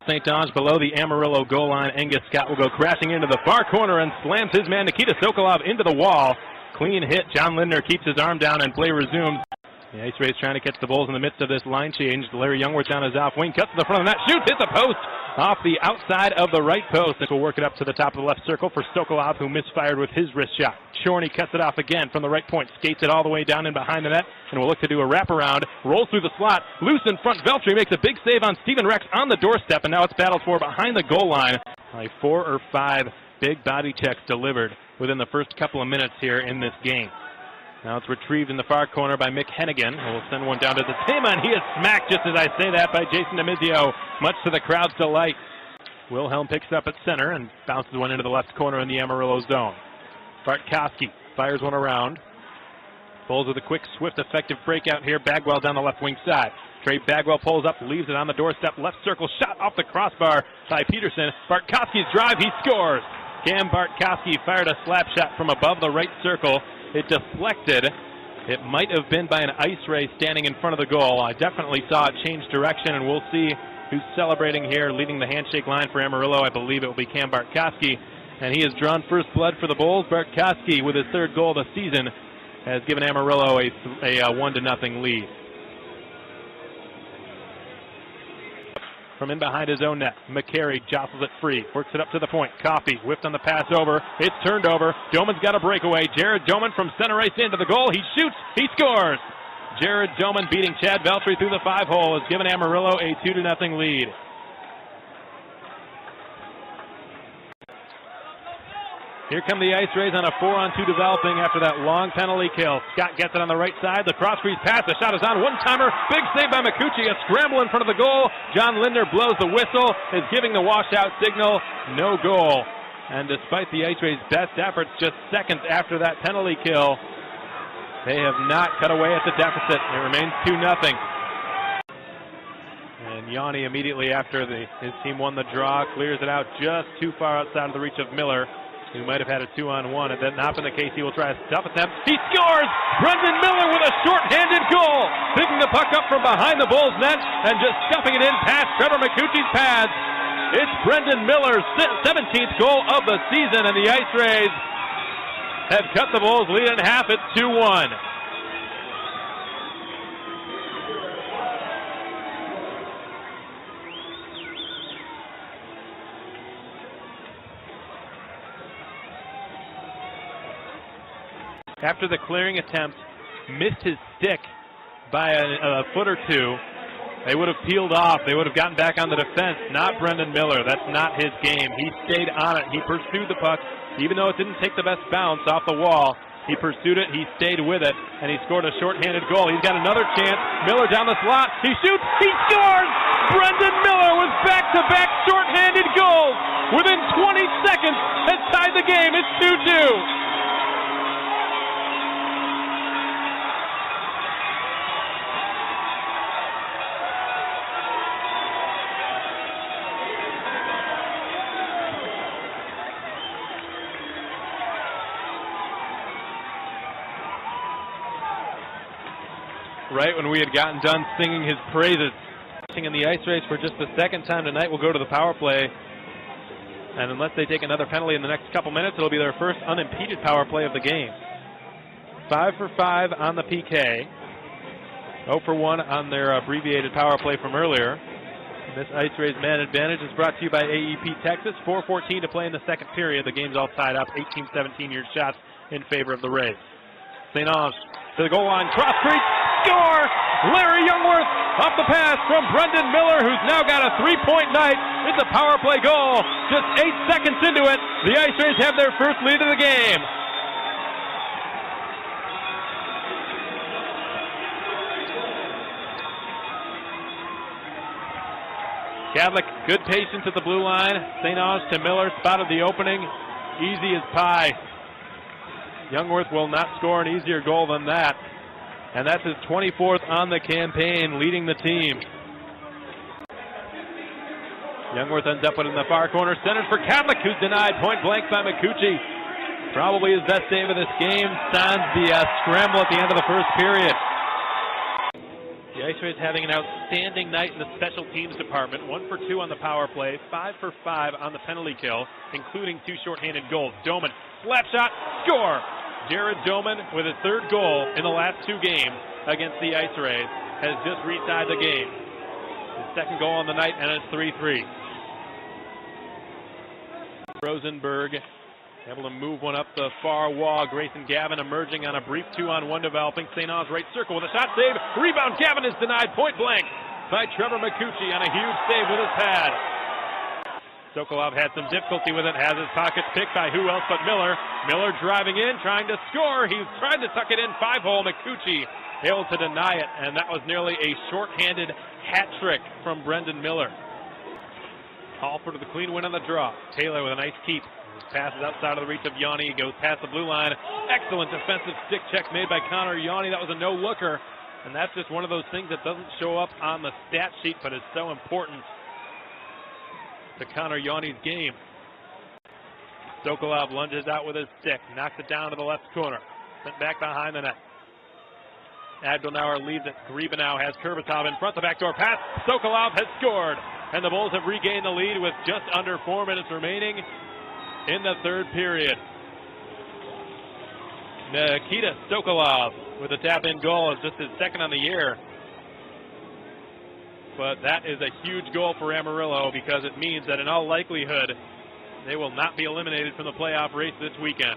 St. Ange below the Amarillo goal line. Angus Scott will go crashing into the far corner and slams his man Nikita Sokolov into the wall. Clean hit. John Lindner keeps his arm down and play resumes. The IceRays trying to catch the Bulls in the midst of this line change. Larry Youngworth on his off wing, cuts to the front of the net, shoots, hits a post off the outside of the right post. This will work it up to the top of the left circle for Sokolov, who misfired with his wrist shot. Chorney cuts it off again from the right point, skates it all the way down and behind the net, and will look to do a wraparound, rolls through the slot, loose in front. Veltri makes a big save on Steven Rex on the doorstep, and now it's battled for behind the goal line. Like 4 or 5 big body checks delivered within the first couple of minutes here in this game. Now it's retrieved in the far corner by Mick Hennigan, who will send one down to the Tama, and he is smacked just as I say that by Jason DeMizio, much to the crowd's delight. Wilhelm picks it up at center and bounces one into the left corner in the Amarillo zone. Bartkowski fires one around. Bulls with a quick, swift, effective breakout here. Bagwell down the left wing side. Trey Bagwell pulls up, leaves it on the doorstep. Left circle shot off the crossbar by Peterson. Bartkowski's drive, he scores. Cam Bartkowski fired a slap shot from above the right circle. It deflected. It might have been by an IceRay standing in front of the goal. I definitely saw it change direction, and we'll see who's celebrating here, leading the handshake line for Amarillo. I believe it will be Cam Bartkowski, and he has drawn first blood for the Bulls. Bartkowski, with his 3rd goal of the season, has given Amarillo a 1-0 lead. From in behind his own net, McCary jostles it free, works it up to the point. Coffey whiffed on the pass over. It's turned over. Doman's got a breakaway. Jared Doman from center ice into the goal. He shoots. He scores. Jared Doman beating Chad Veltri through the 5-hole has given Amarillo a 2-0 lead. Here come the IceRays on a 4-on-2 developing after that long penalty kill. Scott gets it on the right side. The cross-crease pass. The shot is on. One-timer. Big save by Micucci. A scramble in front of the goal. John Lindner blows the whistle. Is giving the washout signal. No goal. And despite the IceRays' best efforts just seconds after that penalty kill, they have not cut away at the deficit. It remains 2-0. And Yanni immediately after his team won the draw clears it out just too far outside of the reach of Miller, who might have had a 2-on-1. If that not been the case, he will try a tough attempt. He scores! Brendan Miller with a short-handed goal! Picking the puck up from behind the Bulls' net and just stuffing it in past Trevor Micucci's pads. It's Brendan Miller's 17th goal of the season, and the IceRays have cut the Bulls' lead in half. It's 2-1. After the clearing attempt, missed his stick by a foot or two. They would have peeled off. They would have gotten back on the defense. Not Brendan Miller. That's not his game. He stayed on it. He pursued the puck. Even though it didn't take the best bounce off the wall, he pursued it, he stayed with it, and he scored a shorthanded goal. He's got another chance. Miller down the slot. He shoots. He scores! Brendan Miller with back-to-back shorthanded goals within 20 seconds has tied the game. It's 2-2. Right when we had gotten done singing his praises. In the IceRays for just the 2nd time tonight will go to the power play. And unless they take another penalty in the next couple minutes, it'll be their first unimpeded power play of the game. 5 for 5 on the PK. 0 for 1 on their abbreviated power play from earlier. And this IceRays man advantage is brought to you by AEP Texas. 4:14 to play in the 2nd period. The game's all tied up. 18-17 your shots in favor of the Rays. St. Ange to the goal line. Cross crease. Score! Larry Youngworth off the pass from Brendan Miller, who's now got a 3-point night. It's a power play goal. Just 8 seconds into it, the IceRays have their first lead of the game. Cadlick, good patience at the blue line. St. Ange to Miller, spotted the opening. Easy as pie. Youngworth will not score an easier goal than that. And that's his 24th on the campaign, leading the team. Youngworth ends up in the far corner, centered for Cadlick, who's denied point blank by Micucci. Probably his best save of this game. Sans the scramble at the end of the first period. The IceRays having an outstanding night in the special teams department. 1 for 2 on the power play, 5 for 5 on the penalty kill, including 2 shorthanded goals. Doman, slap shot, score! Jared Doman, with his 3rd goal in the last 2 games against the IceRays, has just retied the game. His 2nd goal on the night, and it's 3-3. Rosenberg able to move one up the far wall. Grayson Gavin emerging on a brief 2-on-1 developing. St. Aug's right circle with a shot save. Rebound. Gavin is denied point blank by Trevor McCucci on a huge save with his pad. Sokolov had some difficulty with it. Has his pockets picked by who else but Miller. Miller driving in, trying to score. He's trying to tuck it in. 5-hole. McCucci able to deny it, and that was nearly a shorthanded hat trick from Brendan Miller. Halford with a clean win on the draw. Taylor with a nice keep. His pass is outside of the reach of Yanni. He goes past the blue line. Excellent defensive stick check made by Connor Yanni. That was a no-looker. And that's just one of those things that doesn't show up on the stat sheet, but is so important to Connor Yanni's game. Sokolov lunges out with his stick. Knocks it down to the left corner. Sent back behind the net. Abdelnauer leaves it. Gribanow has Kurbatov in front. The backdoor pass. Sokolov has scored. And the Bulls have regained the lead with just under 4 minutes remaining in the 3rd period. Nikita Sokolov with a tap-in goal. Is just his 2nd on the year. But that is a huge goal for Amarillo because it means that in all likelihood they will not be eliminated from the playoff race this weekend.